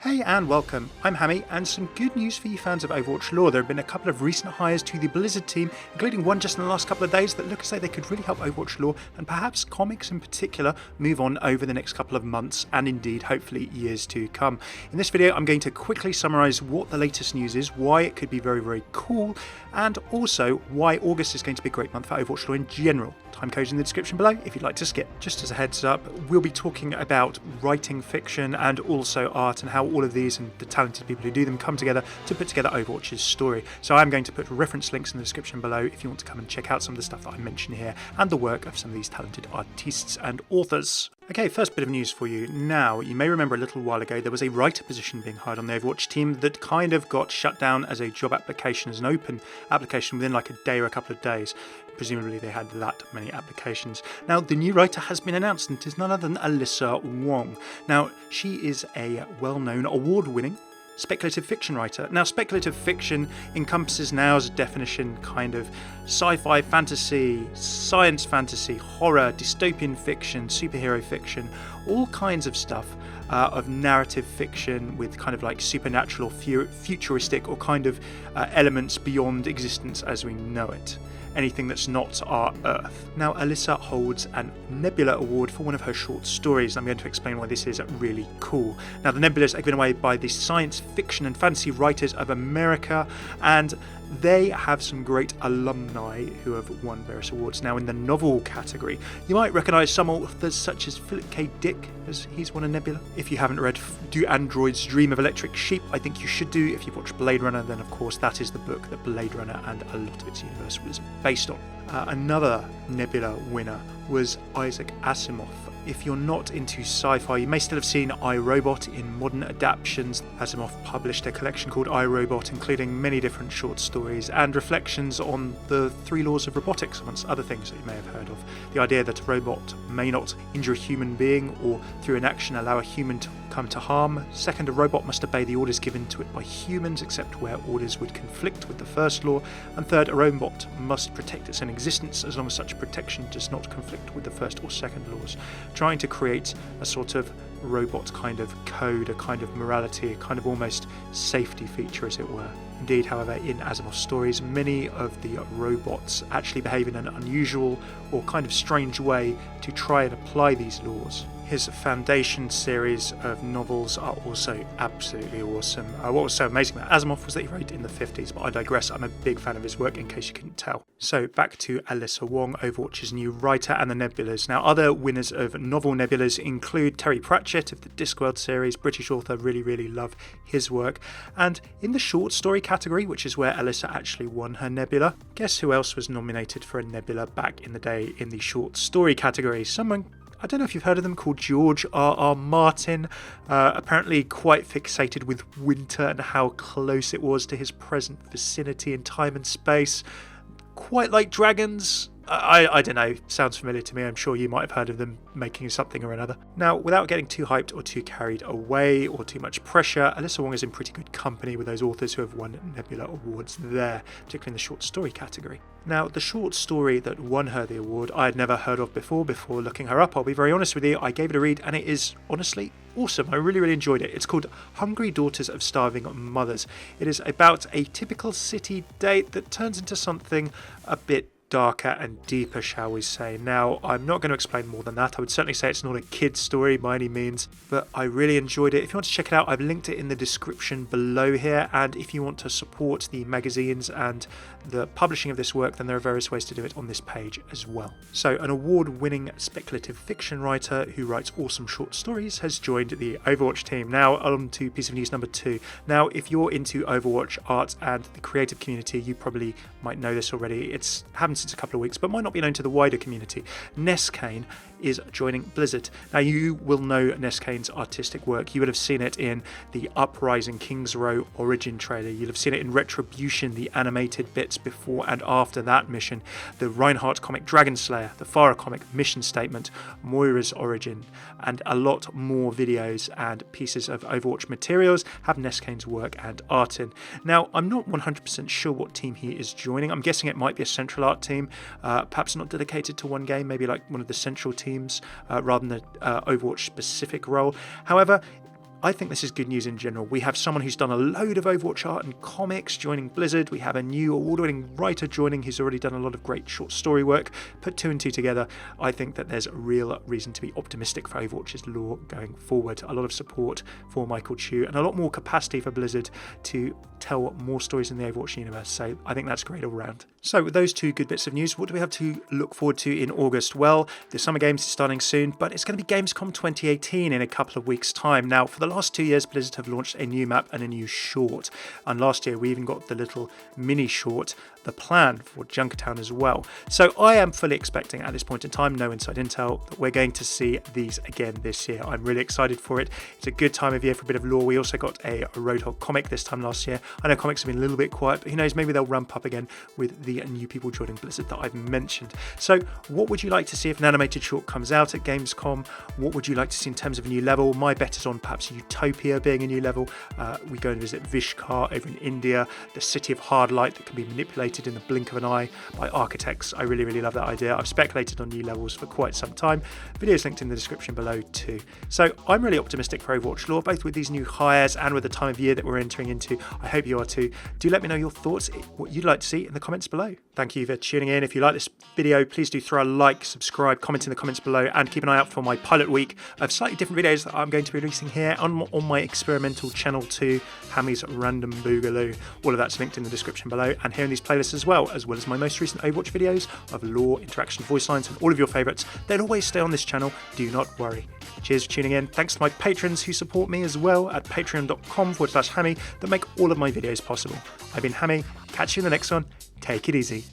Hey and welcome, I'm Hammeh, and some good news for you fans of Overwatch Lore. There have been a couple of recent hires to the Blizzard team, including one just in the last couple of days that look as though they could really help Overwatch Lore, and perhaps comics in particular, move on over the next couple of months, and indeed, hopefully, years to come. In this video, I'm going to quickly summarise what the latest news is, why it could be very, very cool, and also why August is going to be a great month for Overwatch Lore in general. Timecodes in the description below if you'd like to skip. Just as a heads up, we'll be talking about writing fiction and also art and how all of these and the talented people who do them come together to put together Overwatch's story. So I'm going to put reference links in the description below if you want to come and check out some of the stuff that I mention here and the work of some of these talented artists and authors. Okay, first bit of news for you. Now, you may remember a little while ago there was a writer position being hired on the Overwatch team that kind of got shut down as a job application, as an open application within like a day or a couple of days. Presumably they had that many applications. Now, the new writer has been announced, and it is none other than Alyssa Wong. Now, she is a well-known, award-winning speculative fiction writer. Now, speculative fiction encompasses now as a definition kind of sci-fi fantasy, science fantasy, horror, dystopian fiction, superhero fiction, all kinds of stuff of narrative fiction with kind of like supernatural, futuristic or kind of elements beyond existence as we know it. Anything that's not our Earth. Now, Alyssa holds a Nebula Award for one of her short stories. I'm going to explain why this is really cool. Now, the Nebulas are given away by the Science Fiction and Fantasy Writers of America, and they have some great alumni who have won various awards. Now, in the novel category, you might recognise some authors such as Philip K. Dick, as he's won a Nebula. If you haven't read Do Androids Dream of Electric Sheep, I think you should do. If you've watched Blade Runner, then of course that is the book that Blade Runner and a lot of its universe was based on. Another Nebula winner was Isaac Asimov. If you're not into sci-fi, you may still have seen I, Robot in modern adaptations. Asimov published a collection called I, Robot, including many different short stories and reflections on the 3 laws of robotics, amongst other things that you may have heard of. The idea that a robot may not injure a human being or through an action allow a human to come to harm. Second, a robot must obey the orders given to it by humans, except where orders would conflict with the first law. And third, a robot must protect its own existence as long as such protection does not conflict with the first or second laws. Trying to create a sort of robot kind of code, a kind of morality, a kind of almost safety feature, as it were. Indeed, however, in Asimov's stories, many of the robots actually behave in an unusual or kind of strange way to try and apply these laws. His Foundation series of novels are also absolutely awesome. What was so amazing about Asimov was that he wrote in the 50s, but I digress. I'm a big fan of his work, in case you couldn't tell. So back to Alyssa Wong, Overwatch's new writer, and the Nebulas. Now, other winners of novel Nebulas include Terry Pratchett of the Discworld series, British author, really love his work. And in the short story category, which is where Alyssa actually won her Nebula, guess who else was nominated for a Nebula back in the day in the short story category? Someone, I don't know if you've heard of them, called George R.R. Martin, apparently quite fixated with winter and how close it was to his present vicinity in time and space. Quite like dragons. I don't know, sounds familiar to me. I'm sure you might have heard of them making something or another. Now, without getting too hyped or too carried away or too much pressure, Alyssa Wong is in pretty good company with those authors who have won Nebula Awards there, particularly in the short story category. Now, the short story that won her the award I had never heard of before looking her up. I'll be very honest with you, I gave it a read and it is honestly awesome. I really enjoyed it. It's called Hungry Daughters of Starving Mothers. It is about a typical city date that turns into something a bit darker and deeper, shall we say. Now, I'm not going to explain more than that. I would certainly say it's not a kid's story by any means, but I really enjoyed it. If you want to check it out, I've linked it in the description below here, and if you want to support the magazines and the publishing of this work, then there are various ways to do it on this page as well. So, an award-winning speculative fiction writer who writes awesome short stories has joined the Overwatch team. Now, on to piece of news number 2. Now, if you're into Overwatch art and the creative community, you probably might know this already. It's happened since a couple of weeks, but might not be known to the wider community. Nesskain is joining Blizzard. Now, you will know Nesskain's artistic work. You would have seen it in the Uprising Kings Row origin trailer. You'll have seen it in Retribution, the animated bits before and after that mission, the Reinhardt comic Dragon Slayer, the Farah comic Mission Statement, Moira's origin, and a lot more videos and pieces of Overwatch materials have Nesskain's work and art in. Now, I'm not 100% sure what team he is joining. I'm guessing it might be a central art team, perhaps not dedicated to one game, maybe like one of the central teams rather than the Overwatch specific role. However, I think this is good news in general. We have someone who's done a load of Overwatch art and comics joining Blizzard. We have a new award-winning writer joining who's already done a lot of great short story work. Put 2 and 2 together, I think that there's a real reason to be optimistic for Overwatch's lore going forward. A lot of support for Michael Chu and a lot more capacity for Blizzard to tell more stories in the Overwatch universe. So I think that's great all round. So with those 2 good bits of news, what do we have to look forward to in August? Well, the Summer Games is starting soon, but it's going to be Gamescom 2018 in a couple of weeks' time. Now, for the last 2 years, Blizzard have launched a new map and a new short. And last year, we even got the little mini short, The Plan, for Junkertown as well. So I am fully expecting at this point in time, no inside intel, that we're going to see these again this year. I'm really excited for it. It's a good time of year for a bit of lore. We also got a Roadhog comic this time last year. I know comics have been a little bit quiet, but who knows, maybe they'll ramp up again with the new people joining Blizzard that I've mentioned. So what would you like to see if an animated short comes out at Gamescom? What would you like to see in terms of a new level? My bet is on perhaps Utopia being a new level. We go and visit Vishkar over in India, the city of hard light that can be manipulated in the blink of an eye by architects. I really, really love that idea. I've speculated on new levels for quite some time. Videos linked in the description below too. So I'm really optimistic for Overwatch lore, both with these new hires and with the time of year that we're entering into. I hope you are too. Do let me know your thoughts, what you'd like to see in the comments below. Thank you for tuning in. If you like this video, please do throw a like, subscribe, comment in the comments below, and keep an eye out for my pilot week of slightly different videos that I'm going to be releasing here on my experimental channel too, Hammeh's Random Boogaloo. All of that's linked in the description below and here in these playlists as well as my most recent Overwatch videos of lore, interaction, voice lines, and all of your favourites. They'll always stay on this channel, do not worry. Cheers for tuning in. Thanks to my patrons who support me as well at patreon.com/Hammeh that make all of my videos possible. I've been Hammeh. Catch you in the next one. Take it easy.